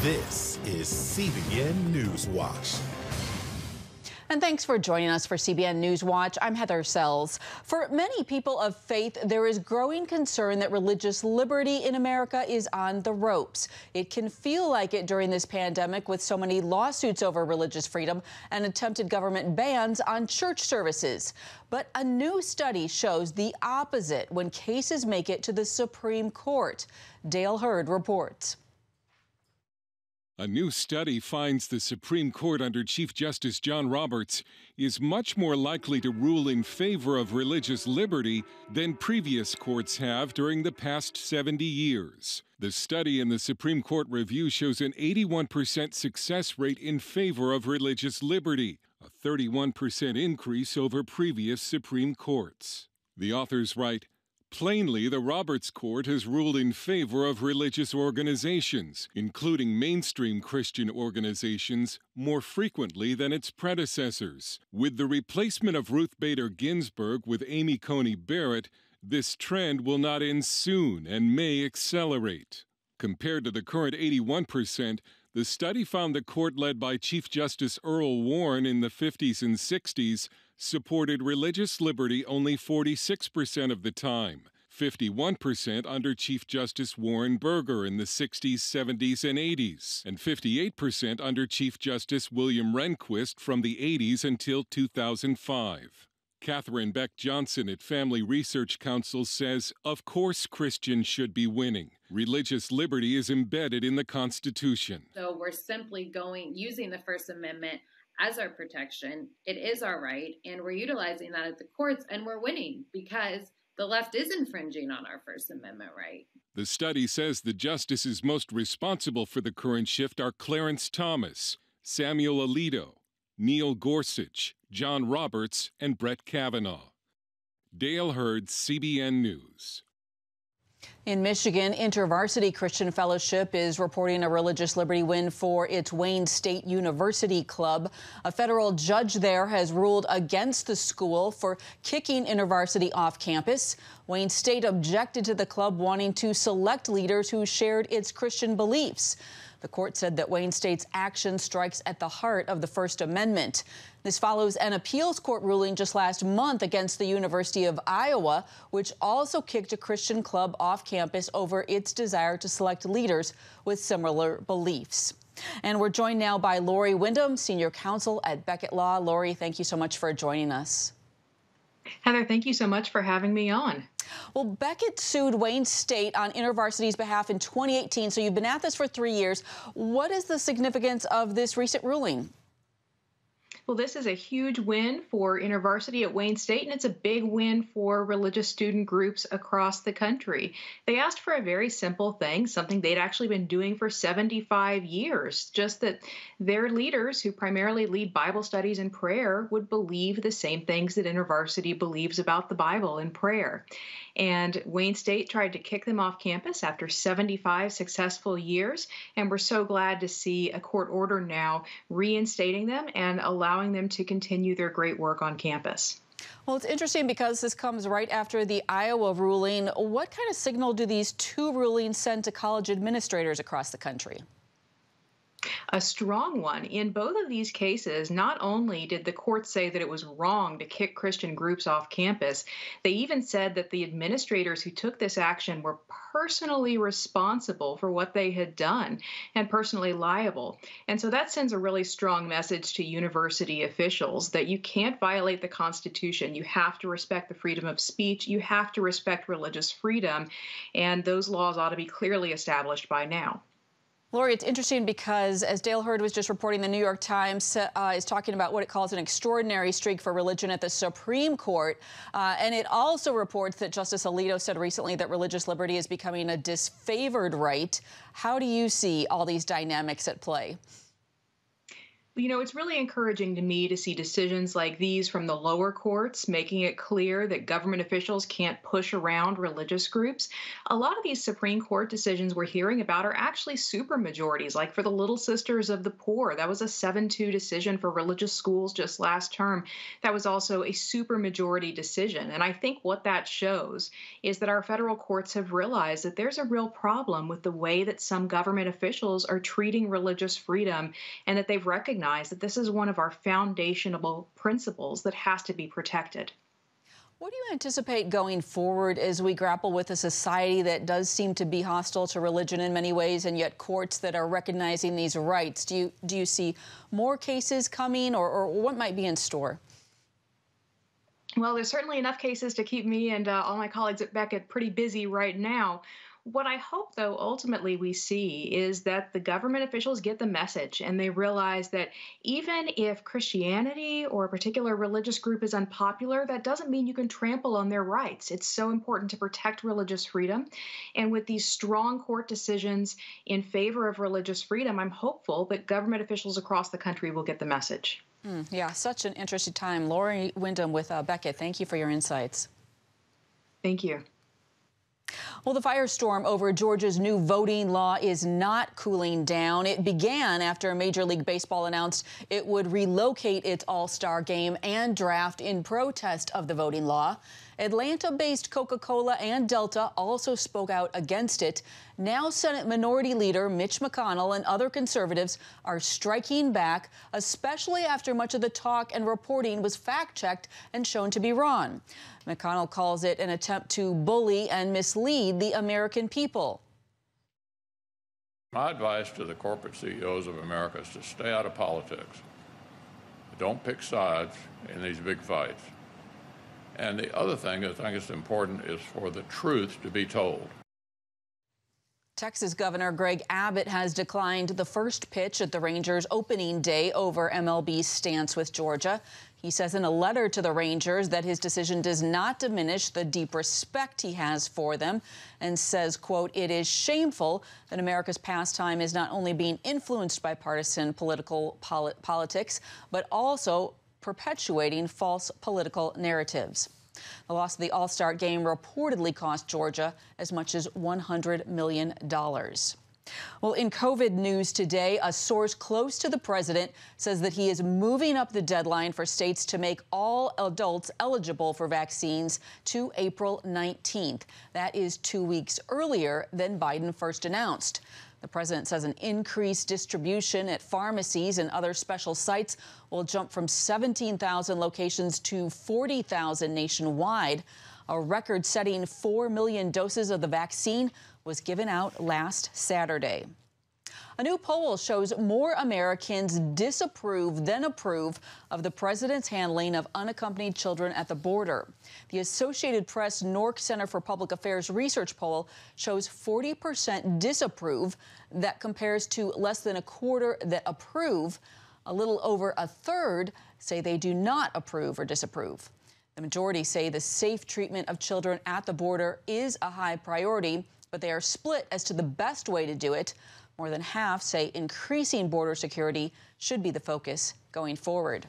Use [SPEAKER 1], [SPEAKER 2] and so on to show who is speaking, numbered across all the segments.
[SPEAKER 1] This is CBN NewsWatch.
[SPEAKER 2] And thanks for joining us for CBN News Watch. I'm Heather Sells. For many people of faith, there is growing concern that religious liberty in America is on the ropes. It can feel like it during this pandemic with so many lawsuits over religious freedom and attempted government bans on church services. But a new study shows the opposite when cases make it to the Supreme Court. Dale Hurd reports.
[SPEAKER 3] A new study finds the Supreme Court under Chief Justice John Roberts is much more likely to rule in favor of religious liberty than previous courts have during the past 70 years. The study in the Supreme Court review shows an 81% success rate in favor of religious liberty, a 31% increase over previous Supreme Courts. The authors write, "Plainly, the Roberts Court has ruled in favor of religious organizations, including mainstream Christian organizations, more frequently than its predecessors. With the replacement of Ruth Bader Ginsburg with Amy Coney Barrett, this trend will not end soon and may accelerate." Compared to the current 81%, the study found the court led by Chief Justice Earl Warren in the 50s and 60s supported religious liberty only 46% of the time, 51% under Chief Justice Warren Burger in the 60s, 70s, and 80s, and 58% under Chief Justice William Rehnquist from the 80s until 2005. Catherine Beck Johnson at Family Research Council says, "Of course Christians should be winning. Religious liberty is embedded in the Constitution."
[SPEAKER 4] So we're simply using the First Amendment as our protection. It is our right, and we're utilizing that at the courts, and we're winning because the left is infringing on our First Amendment right.
[SPEAKER 3] The study says the justices most responsible for the current shift are Clarence Thomas, Samuel Alito, Neil Gorsuch, John Roberts, and Brett Kavanaugh. Dale Hurd, CBN News.
[SPEAKER 2] In Michigan, Intervarsity Christian Fellowship is reporting a religious liberty win for its Wayne State University club. A federal judge there has ruled against the school for kicking Intervarsity off campus. Wayne State objected to the club wanting to select leaders who shared its Christian beliefs. The court said that Wayne State's action strikes at the heart of the First Amendment. This follows an appeals court ruling just last month against the University of Iowa, which also kicked a Christian club off campus over its desire to select leaders with similar beliefs. And we're joined now by Lori Wyndham, senior counsel at Beckett Law. Lori, thank you so much for joining us.
[SPEAKER 5] Heather, thank you so much for having me on.
[SPEAKER 2] Well, Beckett sued Wayne State on InterVarsity's behalf in 2018, so you've been at this for 3 years. What is the significance of this recent ruling?
[SPEAKER 5] Well, this is a huge win for InterVarsity at Wayne State, and it's a big win for religious student groups across the country. They asked for a very simple thing, something they'd actually been doing for 75 years, just that their leaders, who primarily lead Bible studies and prayer, would believe the same things that InterVarsity believes about the Bible and prayer. And Wayne State tried to kick them off campus after 75 successful years, and we're so glad to see a court order now reinstating them and allowing them to continue their great work on campus.
[SPEAKER 2] Well, it's interesting because this comes right after the Iowa ruling. What kind of signal do these two rulings send to college administrators across the country?
[SPEAKER 5] A strong one. In both of these cases, not only did the court say that it was wrong to kick Christian groups off campus, they even said that the administrators who took this action were personally responsible for what they had done and personally liable. And so that sends a really strong message to university officials that you can't violate the Constitution. You have to respect the freedom of speech. You have to respect religious freedom. And those laws ought to be clearly established by now.
[SPEAKER 2] Lori, it's interesting because, as Dale Hurd was just reporting, the New York Times is talking about what it calls an extraordinary streak for religion at the Supreme Court. And it also reports that Justice Alito said recently that religious liberty is becoming a disfavored right. How do you see all these dynamics at play?
[SPEAKER 5] It's really encouraging to me to see decisions like these from the lower courts, making it clear that government officials can't push around religious groups. A lot of these Supreme Court decisions we're hearing about are actually supermajorities, like for the Little Sisters of the Poor. That was a 7-2 decision for religious schools just last term. That was also a supermajority decision. And I think what that shows is that our federal courts have realized that there's a real problem with the way that some government officials are treating religious freedom, and that they've recognized that this is one of our foundational principles that has to be protected.
[SPEAKER 2] What do you anticipate going forward as we grapple with a society that does seem to be hostile to religion in many ways, and yet courts that are recognizing these rights? Do you see more cases coming, or what might be in store?
[SPEAKER 5] Well, there's certainly enough cases to keep me and all my colleagues at Beckett pretty busy right now. What I hope, though, ultimately we see is that the government officials get the message and they realize that even if Christianity or a particular religious group is unpopular, that doesn't mean you can trample on their rights. It's so important to protect religious freedom. And with these strong court decisions in favor of religious freedom, I'm hopeful that government officials across the country will get the message.
[SPEAKER 2] Yeah, such an interesting time. Lori Wyndham with Beckett, thank you for your insights.
[SPEAKER 5] Thank you.
[SPEAKER 2] Well, the firestorm over Georgia's new voting law is not cooling down. It began after Major League Baseball announced it would relocate its All-Star game and draft in protest of the voting law. Atlanta-based Coca-Cola and Delta also spoke out against it. Now Senate Minority Leader Mitch McConnell and other conservatives are striking back, especially after much of the talk and reporting was fact-checked and shown to be wrong. McConnell calls it an attempt to bully and mislead the American people.
[SPEAKER 6] My advice to the corporate CEOs of America is to stay out of politics. Don't pick sides in these big fights. And the other thing I think is important is for the truth to be told.
[SPEAKER 2] Texas Governor Greg Abbott has declined the first pitch at the Rangers' opening day over MLB's stance with Georgia. He says in a letter to the Rangers that his decision does not diminish the deep respect he has for them, and says, quote, "It is shameful that America's pastime is not only being influenced by partisan politics, but also perpetuating false political narratives." The loss of the All-Star game reportedly cost Georgia as much as $100 million. Well, in COVID news today, a source close to the president says that he is moving up the deadline for states to make all adults eligible for vaccines to April 19th. That is 2 weeks earlier than Biden first announced. The president says an increased distribution at pharmacies and other special sites will jump from 17,000 locations to 40,000 nationwide. A record-setting 4 million doses of the vaccine was given out last Saturday. A new poll shows more Americans disapprove than approve of the president's handling of unaccompanied children at the border. The Associated Press Nork Center for Public Affairs research poll shows 40% disapprove. That compares to less than a quarter that approve. A little over a third say they do not approve or disapprove. The majority say the safe treatment of children at the border is a high priority, but they are split as to the best way to do it. More than half say increasing border security should be the focus going forward.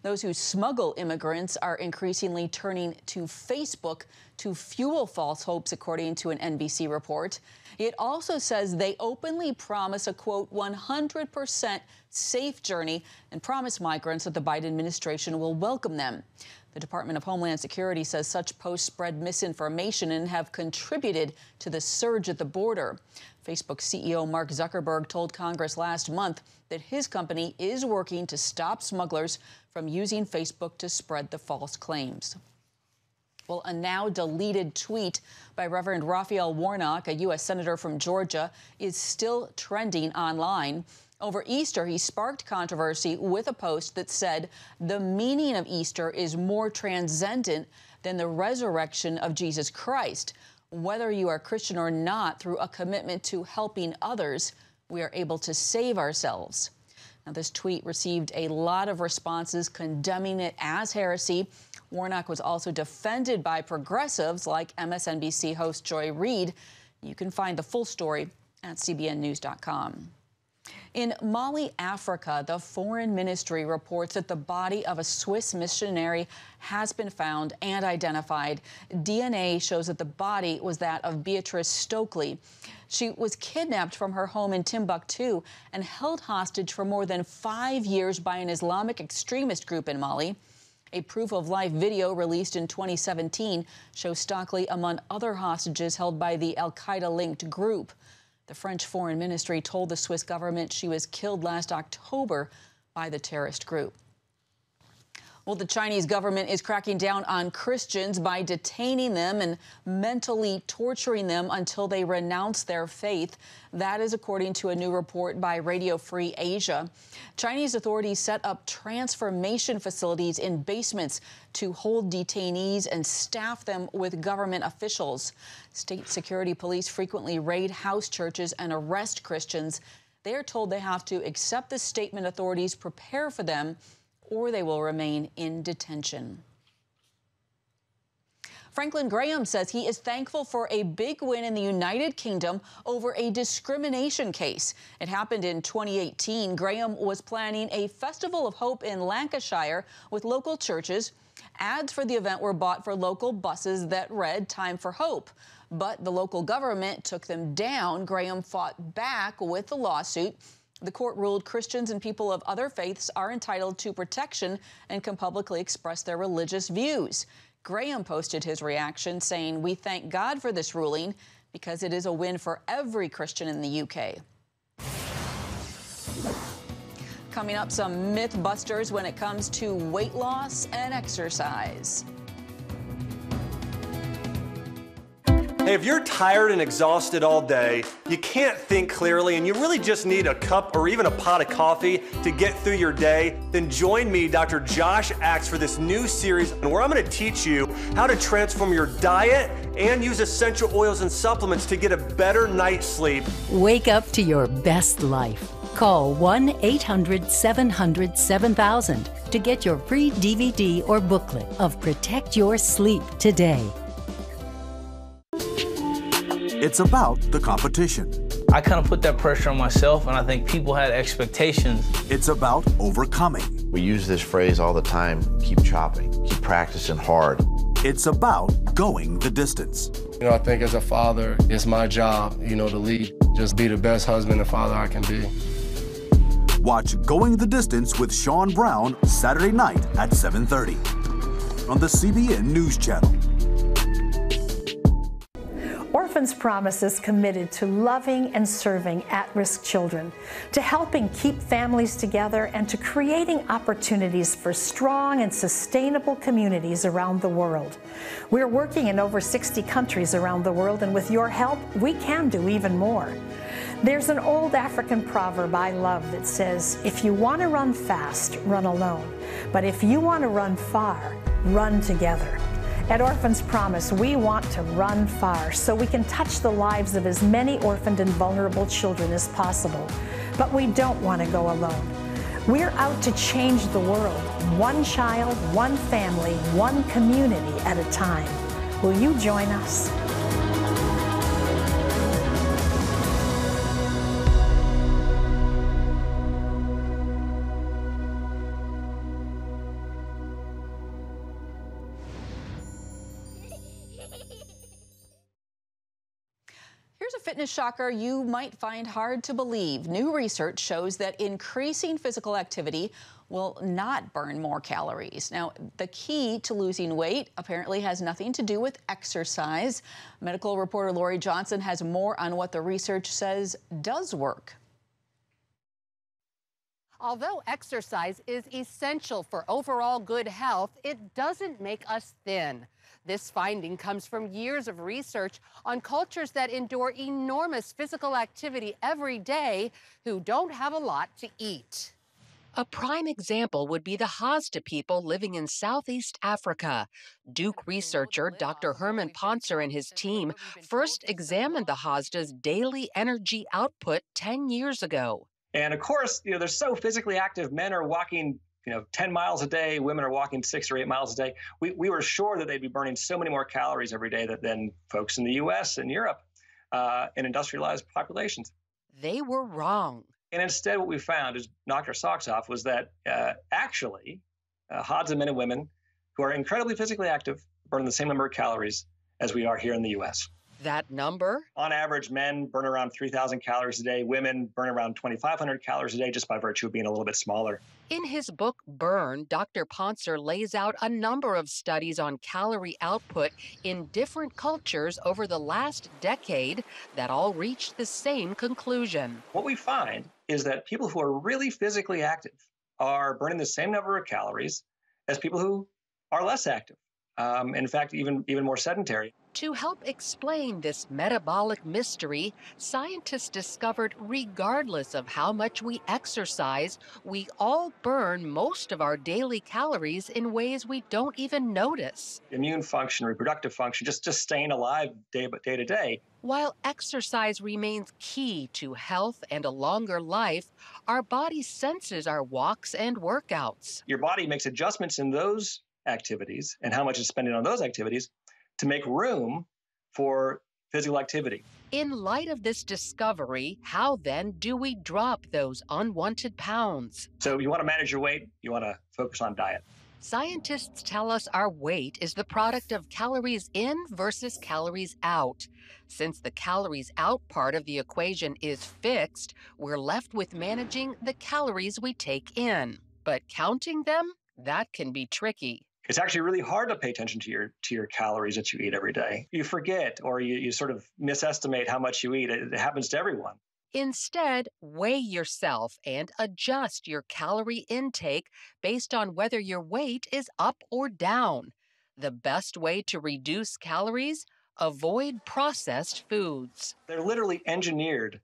[SPEAKER 2] Those who smuggle immigrants are increasingly turning to Facebook to fuel false hopes, according to an NBC report. It also says they openly promise a, quote, 100% safe journey and promise migrants that the Biden administration will welcome them. The Department of Homeland Security says such posts spread misinformation and have contributed to the surge at the border. Facebook CEO Mark Zuckerberg told Congress last month that his company is working to stop smugglers from using Facebook to spread the false claims. Well, a now deleted tweet by Reverend Raphael Warnock, a U.S. Senator from Georgia, is still trending online. Over Easter, he sparked controversy with a post that said the meaning of Easter is more transcendent than the resurrection of Jesus Christ. Whether you are Christian or not, through a commitment to helping others, we are able to save ourselves. Now, this tweet received a lot of responses condemning it as heresy. Warnock was also defended by progressives like MSNBC host Joy Reid. You can find the full story at cbnnews.com. In Mali, Africa, the foreign ministry reports that the body of a Swiss missionary has been found and identified. DNA shows that the body was that of Beatrice Stokely. She was kidnapped from her home in Timbuktu and held hostage for more than 5 years by an Islamic extremist group in Mali. A proof-of-life video released in 2017 shows Stokely among other hostages held by the al-Qaeda-linked group. The French Foreign Ministry told the Swiss government she was killed last October by the terrorist group. Well, the Chinese government is cracking down on Christians by detaining them and mentally torturing them until they renounce their faith. That is according to a new report by Radio Free Asia. Chinese authorities set up transformation facilities in basements to hold detainees and staff them with government officials. State security police frequently raid house churches and arrest Christians. They are told they have to accept the statement authorities prepare for them, or they will remain in detention. Franklin Graham says he is thankful for a big win in the United Kingdom over a discrimination case. It happened in 2018. Graham was planning a Festival of Hope in Lancashire with local churches. Ads for the event were bought for local buses that read "Time for Hope." But the local government took them down. Graham fought back with the lawsuit. The court ruled Christians and people of other faiths are entitled to protection and can publicly express their religious views. Graham posted his reaction saying, "We thank God for this ruling because it is a win for every Christian in the UK." Coming up, some myth busters when it comes to weight loss and exercise.
[SPEAKER 7] Hey, if you're tired and exhausted all day, you can't think clearly, and you really just need a cup or even a pot of coffee to get through your day, then join me, Dr. Josh Axe, for this new series where I'm going to teach you how to transform your diet and use essential oils and supplements to get a better night's sleep.
[SPEAKER 8] Wake up to your best life. Call 1-800-700-7000 to get your free DVD or booklet of Protect Your Sleep today.
[SPEAKER 9] It's about the competition.
[SPEAKER 10] I kind of put that pressure on myself, and I think people had expectations.
[SPEAKER 9] It's about overcoming.
[SPEAKER 11] We use this phrase all the time, keep chopping, keep practicing hard.
[SPEAKER 9] It's about going the distance.
[SPEAKER 12] I think as a father, it's my job, to lead, just be the best husband and father I can be.
[SPEAKER 9] Watch Going the Distance with Sean Brown Saturday night at 7:30 on the CBN News Channel.
[SPEAKER 13] Orphans Promise is committed to loving and serving at-risk children, to helping keep families together, and to creating opportunities for strong and sustainable communities around the world. We're working in over 60 countries around the world, and with your help, we can do even more. There's an old African proverb I love that says, "If you want to run fast, run alone. But if you want to run far, run together." At Orphans Promise, we want to run far so we can touch the lives of as many orphaned and vulnerable children as possible. But we don't want to go alone. We're out to change the world, one child, one family, one community at a time. Will you join us?
[SPEAKER 2] Here's a fitness shocker you might find hard to believe. New research shows that increasing physical activity will not burn more calories. Now, the key to losing weight apparently has nothing to do with exercise. Medical reporter Lori Johnson has more on what the research says does work.
[SPEAKER 14] Although exercise is essential for overall good health, it doesn't make us thin. This finding comes from years of research on cultures that endure enormous physical activity every day who don't have a lot to eat.
[SPEAKER 15] A prime example would be the Hadza people living in Southeast Africa. Duke researcher Dr. Herman Ponser and his team first examined the Hadza's daily energy output 10 years ago.
[SPEAKER 16] And of course, they're so physically active. Men are walking 10 miles a day. Women are walking 6 or 8 miles a day. We were sure that they'd be burning so many more calories every day than folks in the U.S. and Europe and industrialized populations.
[SPEAKER 15] They were wrong.
[SPEAKER 16] And instead, what we found is knocked our socks off was that actually, Hodza men and women who are incredibly physically active burn the same number of calories as we are here in the U.S.
[SPEAKER 15] That number?
[SPEAKER 16] On average, men burn around 3,000 calories a day. Women burn around 2,500 calories a day just by virtue of being a little bit smaller.
[SPEAKER 15] In his book, Burn, Dr. Poncer lays out a number of studies on calorie output in different cultures over the last decade that all reached the same conclusion.
[SPEAKER 16] What we find is that people who are really physically active are burning the same number of calories as people who are less active. In fact, even more sedentary.
[SPEAKER 15] To help explain this metabolic mystery, scientists discovered regardless of how much we exercise, we all burn most of our daily calories in ways we don't even notice.
[SPEAKER 16] Immune function, reproductive function, just staying alive day to day.
[SPEAKER 15] While exercise remains key to health and a longer life, our body senses our walks and workouts.
[SPEAKER 16] Your body makes adjustments in those activities and how much it's spending on those activities to make room for physical activity.
[SPEAKER 15] In light of this discovery, how then do we drop those unwanted pounds?
[SPEAKER 16] So you want to manage your weight, you want to focus on diet.
[SPEAKER 15] Scientists tell us our weight is the product of calories in versus calories out. Since the calories out part of the equation is fixed, we're left with managing the calories we take in. But counting them, that can be tricky.
[SPEAKER 16] It's actually really hard to pay attention to your calories that you eat every day. You forget or you sort of misestimate how much you eat. It happens to everyone.
[SPEAKER 15] Instead, weigh yourself and adjust your calorie intake based on whether your weight is up or down. The best way to reduce calories? Avoid processed foods.
[SPEAKER 16] They're literally engineered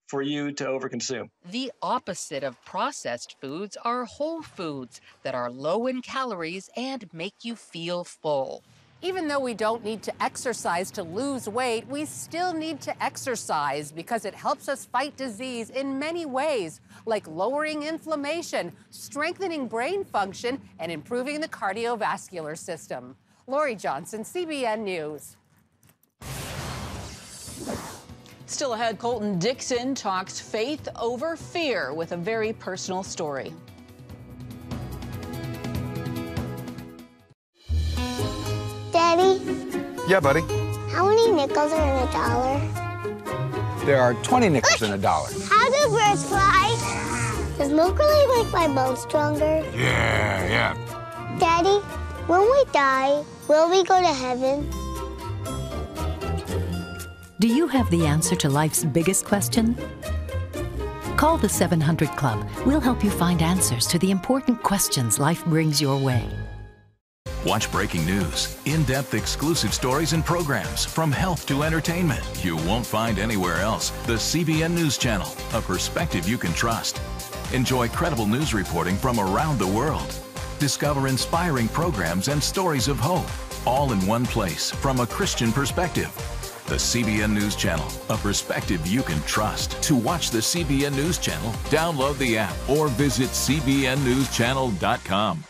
[SPEAKER 16] for you to overconsume.
[SPEAKER 15] The opposite of processed foods are whole foods that are low in calories and make you feel full.
[SPEAKER 14] Even though we don't need to exercise to lose weight, we still need to exercise because it helps us fight disease in many ways, like lowering inflammation, strengthening brain function, and improving the cardiovascular system. Lori Johnson, CBN News.
[SPEAKER 2] Still ahead, Colton Dixon talks faith over fear with a very personal story.
[SPEAKER 17] Daddy?
[SPEAKER 18] Yeah, buddy?
[SPEAKER 17] How many nickels are in a dollar?
[SPEAKER 18] There are 20 nickels in a dollar.
[SPEAKER 17] How do birds fly? Does milk really make my bones stronger?
[SPEAKER 18] Yeah.
[SPEAKER 17] Daddy, when we die, will we go to heaven?
[SPEAKER 8] Do you have the answer to life's biggest question? Call the 700 Club. We'll help you find answers to the important questions life brings your way.
[SPEAKER 19] Watch breaking news, in-depth exclusive stories and programs from health to entertainment you won't find anywhere else. The CBN News Channel, a perspective you can trust. Enjoy credible news reporting from around the world. Discover inspiring programs and stories of hope, all in one place from a Christian perspective. The CBN News Channel, a perspective you can trust. To watch the CBN News Channel, download the app or visit cbnnewschannel.com.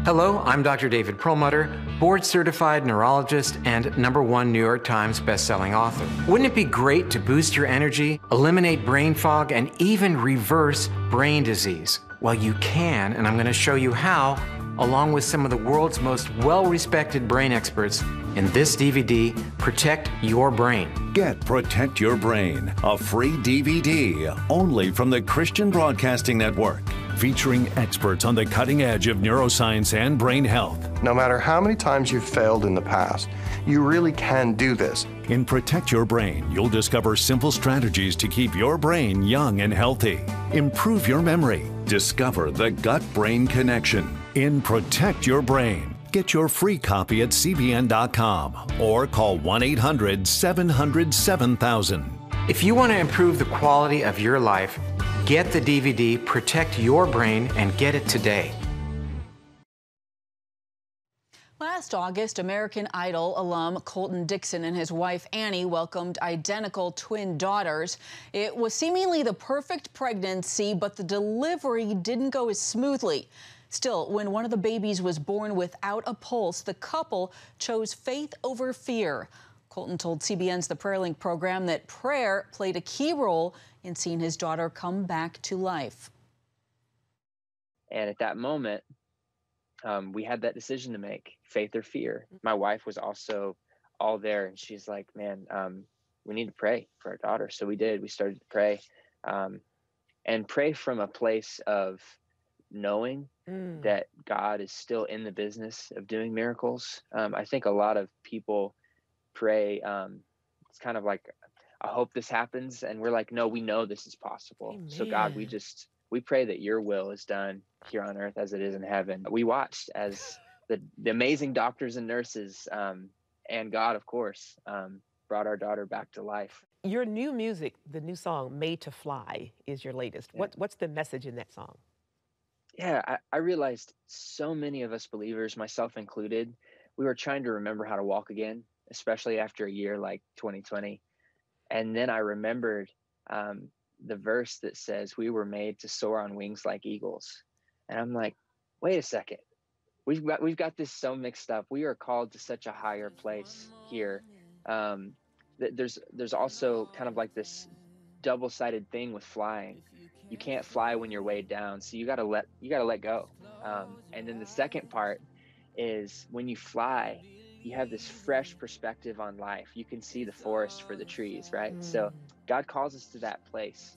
[SPEAKER 20] Hello, I'm Dr. David Perlmutter, board-certified neurologist and #1 New York Times bestselling author. Wouldn't it be great to boost your energy, eliminate brain fog, and even reverse brain disease? Well, you can, and I'm going to show you how, along with some of the world's most well-respected brain experts in this DVD, Protect Your Brain.
[SPEAKER 21] Get Protect Your Brain, a free DVD only from the Christian Broadcasting Network, featuring experts on the cutting edge of neuroscience and brain health.
[SPEAKER 22] No matter how many times you've failed in the past, you really can do this.
[SPEAKER 21] In Protect Your Brain, you'll discover simple strategies to keep your brain young and healthy. Improve your memory. Discover the gut-brain connection. In Protect Your Brain, get your free copy at cbn.com or call 1-800-700-7000.
[SPEAKER 20] If you want to improve the quality of your life, get the DVD Protect Your Brain and get it today.
[SPEAKER 2] Last August, American Idol alum Colton Dixon and his wife Annie welcomed identical twin daughters. It was seemingly the perfect pregnancy, but the delivery didn't go as smoothly. Still, when one of the babies was born without a pulse, the couple chose faith over fear. Colton told CBN's The Prayer Link program that prayer played a key role in seeing his daughter come back to life.
[SPEAKER 1] And at that moment, we had that decision to make, faith or fear. My wife was also all there, and she's like, man, we need to pray for our daughter. So we did. We started to pray, and pray from a place of knowing that God is still in the business of doing miracles. I think a lot of people pray, it's kind of like, I hope this happens. And we're like, no, we know this is possible. Amen. So God, we pray that your will is done here on earth as it is in heaven. We watched as the amazing doctors and nurses, and God, of course, brought our daughter back to life.
[SPEAKER 4] Your new music, the new song, Made to Fly, is your latest. Yeah. What's the message in that song?
[SPEAKER 1] Yeah, I realized so many of us believers, myself included, we were trying to remember how to walk again, especially after a year like 2020. And then I remembered the verse that says we were made to soar on wings like eagles. And I'm like, wait a second. We've got this so mixed up. We are called to such a higher place here. There's also kind of like this double-sided thing with flying. You can't fly when you're weighed down, so you gotta let go. And then the second part is when you fly, you have this fresh perspective on life. You can see the forest for the trees, right? So God calls us to that place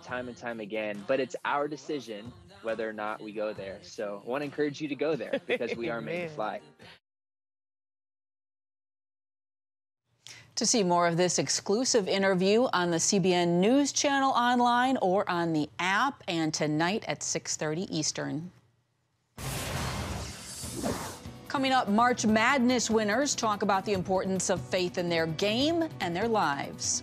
[SPEAKER 1] time and time again, but it's our decision whether or not we go there. So I want to encourage you to go there because we are made to fly.
[SPEAKER 2] To see more of this exclusive interview on the CBN News Channel online or on the app, and tonight at 6:30 Eastern. Coming up, March Madness winners talk about the importance of faith in their game and their lives.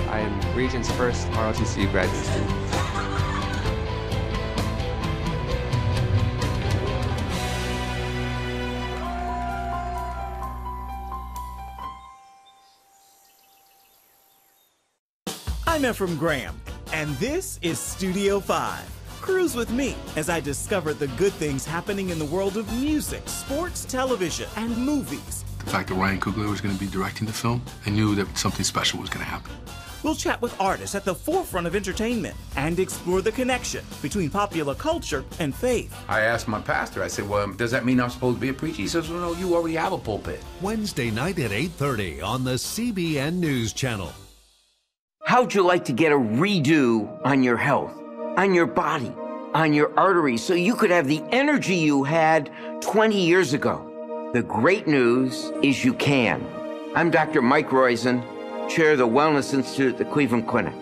[SPEAKER 23] I am Region's first ROTC graduate student.
[SPEAKER 24] I'm Ephraim Graham, and this is Studio 5. Cruise with me as I discover the good things happening in the world of music, sports, television, and movies.
[SPEAKER 25] The fact that Ryan Coogler was going to be directing the film, I knew that something special was going to happen.
[SPEAKER 24] We'll chat with artists at the forefront of entertainment and explore the connection between popular culture and faith.
[SPEAKER 18] I asked my pastor, I said, well, does that mean I'm supposed to be a preacher? He says, well, no, you already have a pulpit.
[SPEAKER 21] Wednesday night at 8:30 on the CBN News Channel.
[SPEAKER 26] How'd you like to get a redo on your health, on your body, on your arteries, so you could have the energy you had 20 years ago? The great news is you can. I'm Dr. Mike Roizen, chair of the Wellness Institute at the Cleveland Clinic.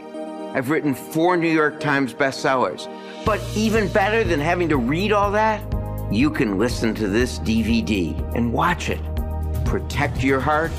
[SPEAKER 26] I've written 4 New York Times bestsellers. But even better than having to read all that, you can listen to this DVD and watch it. Protect your heart?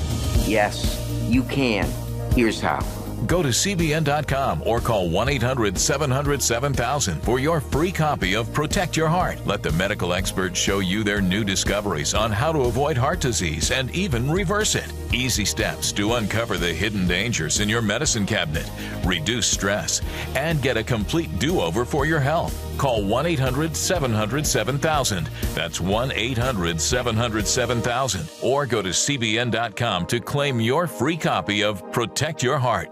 [SPEAKER 26] Yes, you can. Here's how.
[SPEAKER 19] Go to CBN.com or call 1-800-700-7000 for your free copy of Protect Your Heart. Let the medical experts show you their new discoveries on how to avoid heart disease and even reverse it. Easy steps to uncover the hidden dangers in your medicine cabinet, reduce stress, and get a complete do-over for your health. Call 1-800-700-7000. That's 1-800-700-7000. Or go to CBN.com to claim your free copy of Protect Your Heart.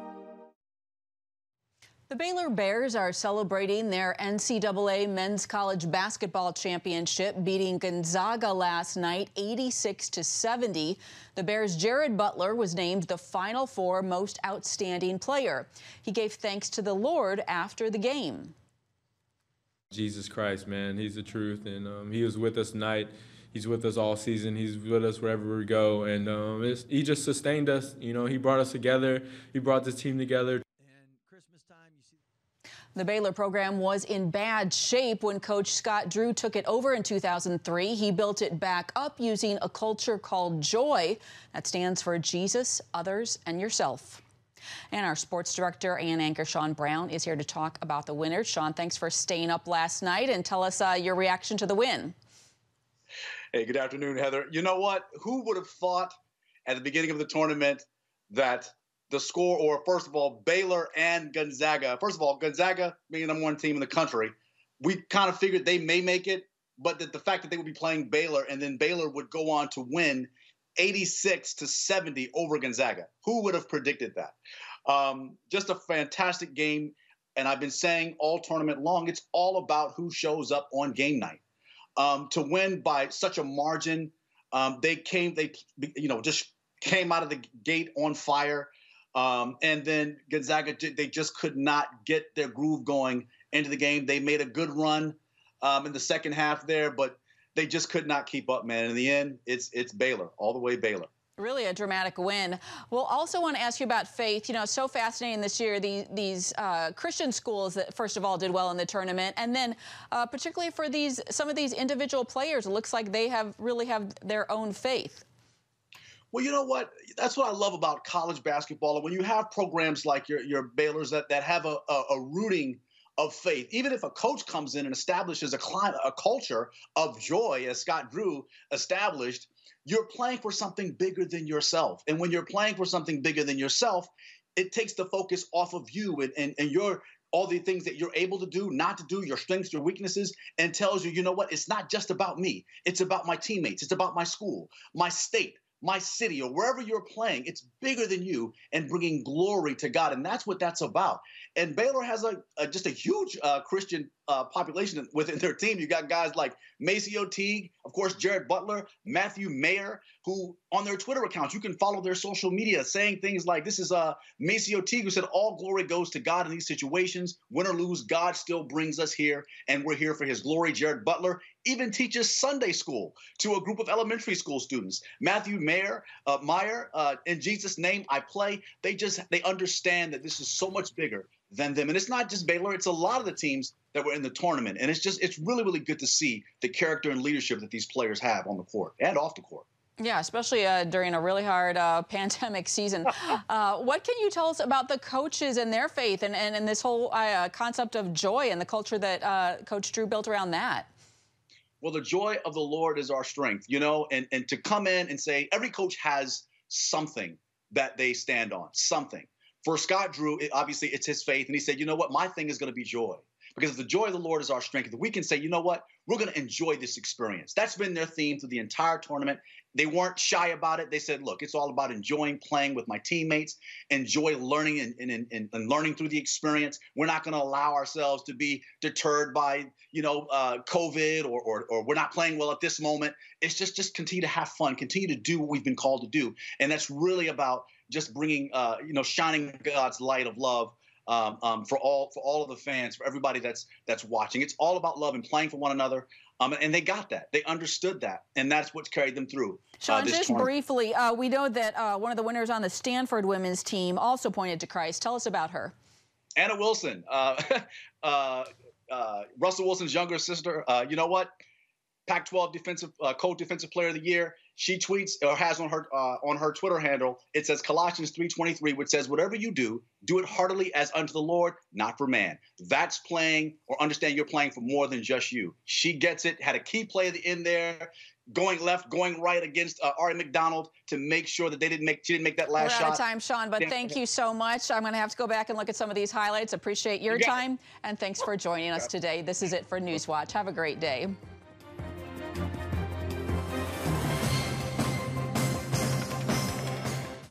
[SPEAKER 2] The Baylor Bears are celebrating their NCAA Men's College Basketball Championship, beating Gonzaga last night 86-70. The Bears' Jared Butler was named the Final Four Most Outstanding Player. He gave thanks to the Lord after the game.
[SPEAKER 27] Jesus Christ, man, he's the truth, and he was with us tonight. He's with us all season. He's with us wherever we go, and he just sustained us. You know, he brought us together. He brought this team together.
[SPEAKER 2] The Baylor program was in bad shape when Coach Scott Drew took it over in 2003. He built it back up using a culture called JOY. That stands for Jesus, Others, and Yourself. And our sports director and anchor Sean Brown is here to talk about the winners. Sean, thanks for staying up last night, and tell us your reaction to the win.
[SPEAKER 3] Hey, good afternoon, Heather. You know what? Who would have thought at the beginning of the tournament that the score, or first of all, Baylor and Gonzaga, first of all, Gonzaga being the #1 team in the country, we kind of figured they may make it, but the fact that they would be playing Baylor and then Baylor would go on to win 86-70 over Gonzaga. Who would have predicted that? Just a fantastic game. And I've been saying all tournament long, it's all about who shows up on game night. To win by such a margin, they just came out of the gate on fire. And then Gonzaga, they just could not get their groove going into the game. They made a good run in the second half there, but they just could not keep up, man. In the end, it's Baylor, all the way Baylor.
[SPEAKER 2] Really a dramatic win. We'll also want to ask you about faith. You know, so fascinating this year, these Christian schools that, first of all, did well in the tournament. And then particularly for some of these individual players, it looks like they really have their own faith.
[SPEAKER 3] Well, you know what? That's what I love about college basketball. And when you have programs like your Baylors that have a rooting of faith, even if a coach comes in and establishes a culture of joy, as Scott Drew established, you're playing for something bigger than yourself. And when you're playing for something bigger than yourself, it takes the focus off of you and all the things that you're able to do, not to do, your strengths, your weaknesses, and tells you, you know what, it's not just about me. It's about my teammates. It's about my school, my state, my city, or wherever you're playing. It's bigger than you and bringing glory to God. And that's what that's about. And Baylor has just a huge Christian population within their team. You got guys like Maceo Teague, of course, Jared Butler, Matthew Mayer, who on their Twitter accounts, you can follow their social media saying things like, this is Maceo Teague, who said, all glory goes to God in these situations. Win or lose, God still brings us here, and we're here for his glory. Jared Butler even teaches Sunday school to a group of elementary school students. Matthew Meyer, in Jesus' name I play. They understand that this is so much bigger than them. And it's not just Baylor, it's a lot of the teams that were in the tournament. And it's really, really good to see the character and leadership that these players have on the court and off the court.
[SPEAKER 2] Yeah, especially during a really hard pandemic season. What can you tell us about the coaches and their faith and this whole concept of joy and the culture that Coach Drew built around that?
[SPEAKER 3] Well, the joy of the Lord is our strength, you know, and to come in and say every coach has something that they stand on, something. For Scott Drew, obviously it's his faith. And he said, you know what, my thing is going to be joy. Because if the joy of the Lord is our strength, if we can say, you know what, we're going to enjoy this experience. That's been their theme through the entire tournament. They weren't shy about it. They said, look, it's all about enjoying playing with my teammates, enjoy learning and learning through the experience. We're not going to allow ourselves to be deterred by, COVID or we're not playing well at this moment. It's just continue to have fun, continue to do what we've been called to do. And that's really about just bringing, shining God's light of love for all of the fans, for everybody that's watching. It's all about love and playing for one another. And they got that. They understood that. And that's what's carried them through.
[SPEAKER 2] Sean, just briefly, we know that one of the winners on the Stanford women's team also pointed to Christ. Tell us about her.
[SPEAKER 3] Anna Wilson, Russell Wilson's younger sister. You know what? Pac-12 co-defensive player of the year. She tweets or has on her Twitter handle, it says Colossians 3:23, which says, whatever you do, do it heartily as unto the Lord, not for man. That's playing, or understand you're playing for more than just you. She gets it, had a key play in there, going left, going right against Ari McDonald to make sure that she didn't make that last shot.
[SPEAKER 2] We're out of time, Sean, but thank you so much. I'm going to have to go back and look at some of these highlights. Appreciate your time, and thanks for joining us today. This is it for Newswatch. Have a great day.